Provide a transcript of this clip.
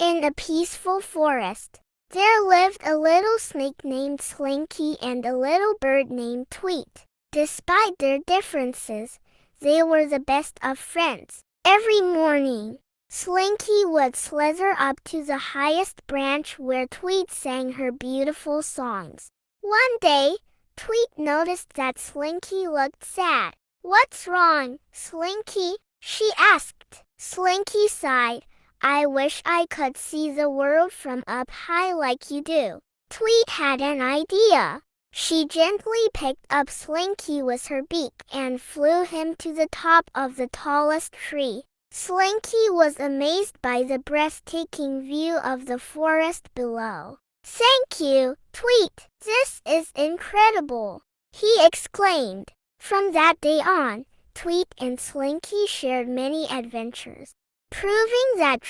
In a peaceful forest, there lived a little snake named Slinky and a little bird named Tweet. Despite their differences, they were the best of friends. Every morning, Slinky would slither up to the highest branch where Tweet sang her beautiful songs. One day, Tweet noticed that Slinky looked sad. "What's wrong, Slinky?" she asked. Slinky sighed. "I wish I could see the world from up high like you do." Tweet had an idea. She gently picked up Slinky with her beak and flew him to the top of the tallest tree. Slinky was amazed by the breathtaking view of the forest below. "Thank you, Tweet. This is incredible," he exclaimed. From that day on, Tweet and Slinky shared many adventures, proving that